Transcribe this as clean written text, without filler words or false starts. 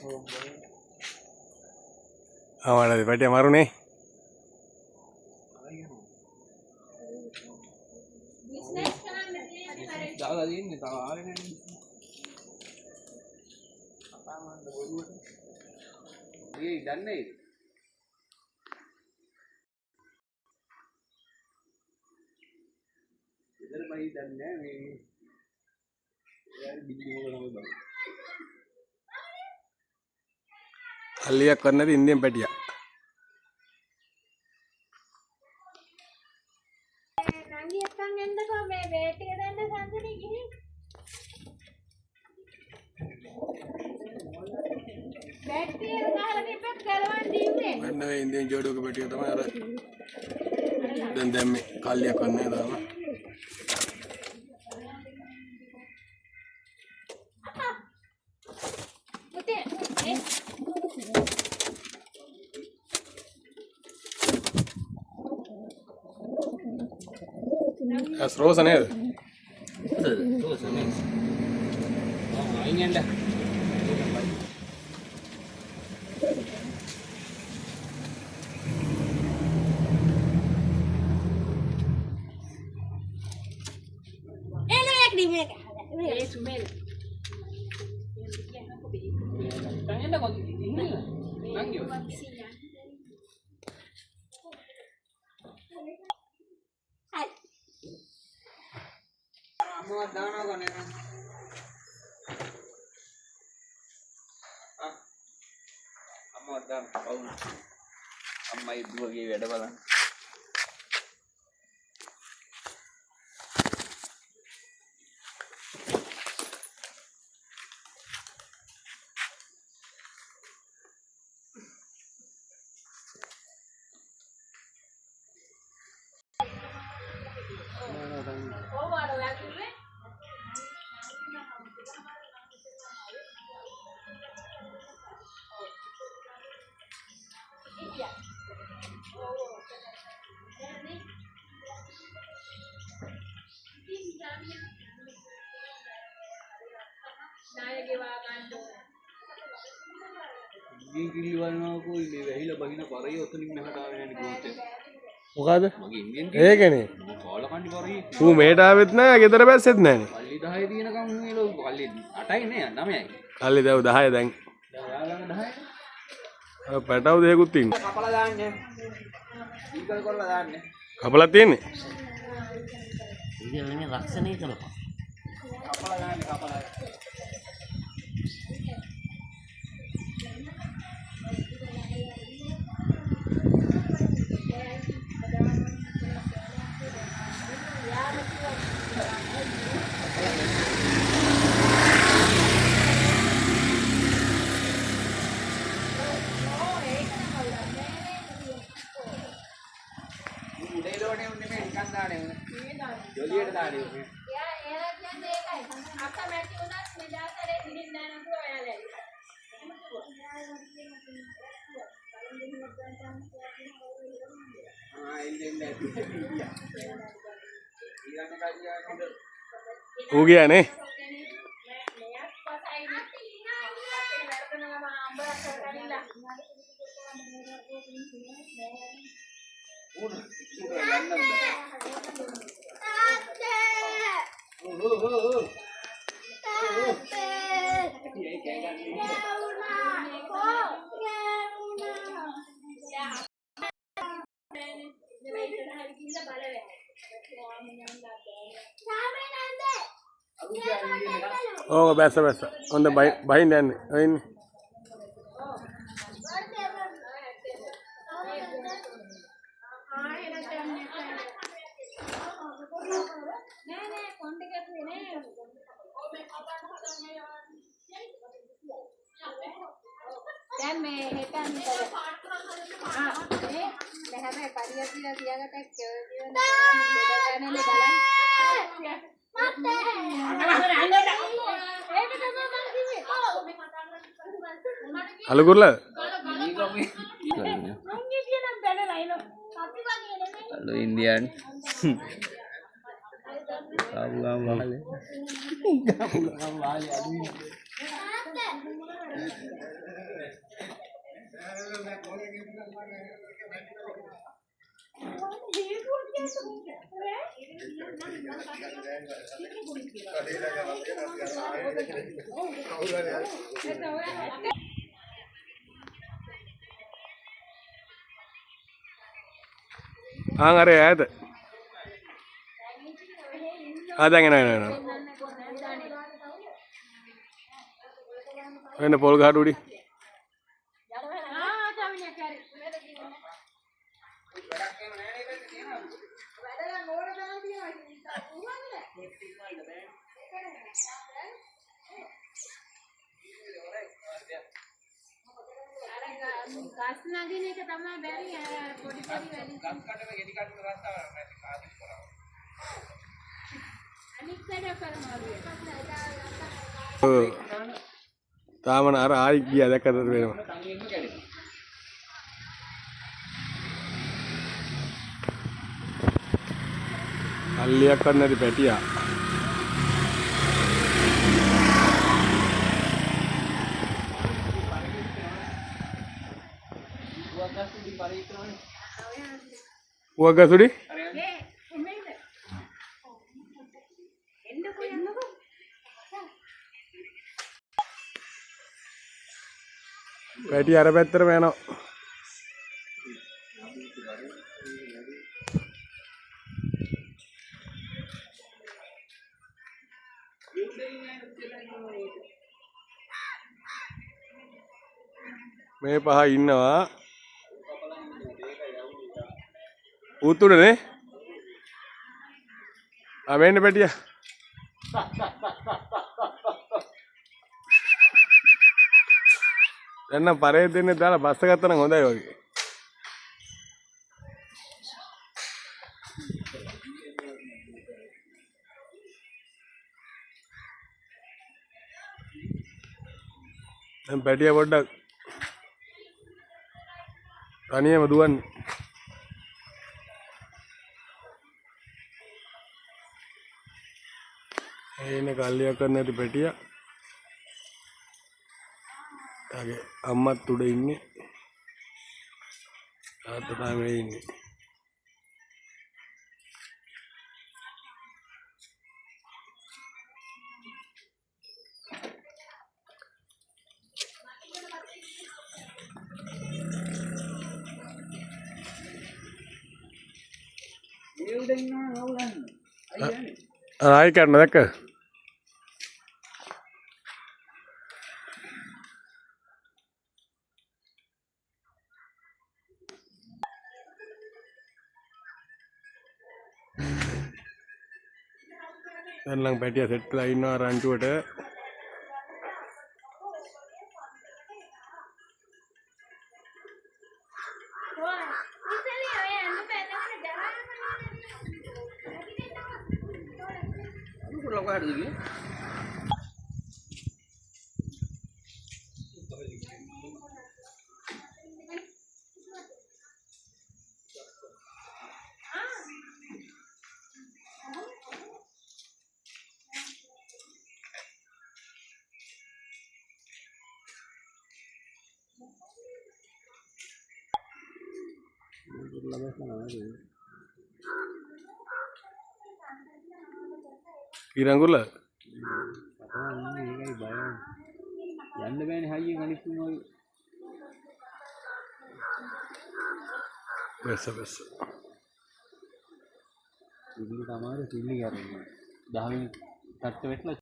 ආවද පැටිය මරුනේ business කරන්න තියෙන්නේ දාලා දෙන්නේ තාම ආවේ නැහැ අපාමන්න බොරුවට මේ දන්නේ ඉතින් මයි දන්නේ මේ यार बिजली को ना बंद අල්ලියක් කරන්නද ඉන්දියන් පැටියා නංගි එක්කන් එන්නකෝ මේ වේට් එක දෙන්න සම්සනේ ගිහින් බැටරි එක ගහලා තිබ්බත් ගලවන්න දීුනේ මම මේ ඉන්දියන් ජෝඩුවක පැටිය තමයි අර දැන් දැම්මේ කල්ලියක් කරන්නේ දාම පුතේ ඇස් රෝස නේද रोज नहीं आएंगे එන එක ඩිමේ ये Sumel tangan dah kau ini nangyo Amma dana kone na Amma dana kau Amma itu lagi beda balan Gini kili warna aku ini wahila bahina parai atau ni mana tahu yang dibuat මොකද magi Indian ඒකනේ kalau kan di parai ඌ මේට ආවෙත් නැහැ ගෙදර බැස්සෙත් නැහනේ kali dah hari ni kan ni lo kali atai ni nama ya කල්ලි දැව 10 දැන් dah dah අර පැටව දෙකකුත් ඉන්නේ kapala daannya ඊකල් කරලා දාන්නේ කපලා තියෙන්නේ ඉතින් මේ රක්ෂණය කරපන් kapala දාන්නේ kapala උඩේලෝනේ උන්නේ මේ නිකන් දාන්නේ උන්නේ ජොලියට දාන්නේ උන්නේ එයා කියන්නේ ඒකයි අක්කා මැටි උනත් මේ දාතරේ ගිහින් දානකොට ඔයාලා ඉන්නේ ඊළඟ කාරියා ඌ ගියානේ ඕක බැස්ස බැස්ස හොඳ බහින්න යන්නේ ඔය ඉන්නේ දැන් මේ හෙටන් දැන් හැම පරියතිලා තියාගත්ත කියවන දෙඩගන්නේ බලන්න අලුකුරලා Halo Indian. Kamu mahal. Kamu mahal. ආන් අර ඈත දැන් එනවා එන්න පොල් ගහට උඩින් ගස් නගින එක තමයි බැරි පොඩි පොඩි වැඩි ගස් කඩන ගෙඩි කඩන රස්සාවක් නැති කාදිස් කරා අනිත් සැරේ කරමාලු තාමන අර ආයි ගියා දැක්කද වෙනවා අල්ලියක් කරන්න ඇති පැටියා උවගසුඩි පැටිය අර පැත්තටම යනවා මේ පහ ඉන්නවා උතුරනේ මෙන්න පැටියා දැන් නම් පරේ දෙන්නේ දාලා බස්ස ගත්තා නම් හොඳයි වගේ දැන් පැටියා පොඩ්ඩක් තනියම දුවන්නේ එන්නේ කල්ලියක් කරන්න ඇති පැටියා තාගේ අම්මත් උඩ ඉන්නේ තාත්තා තමයි ඉන්නේ මේ උඩ ඉන්නවා නවුලන්න අයියනේ ආයි කරන්න දැක්ක දැන් නම් පැටියා සෙට් වෙලා ඉන්නවා රන්ටුවට කොහටද ගියේ ඉරංගුල ඒකයි බය යන්න බෑනේ හයියෙන් අනිත් තුන බැස ඉතින් තමයි සිල්ලි කරන්නේ 10 වෙනි තට්ට වෙట్లా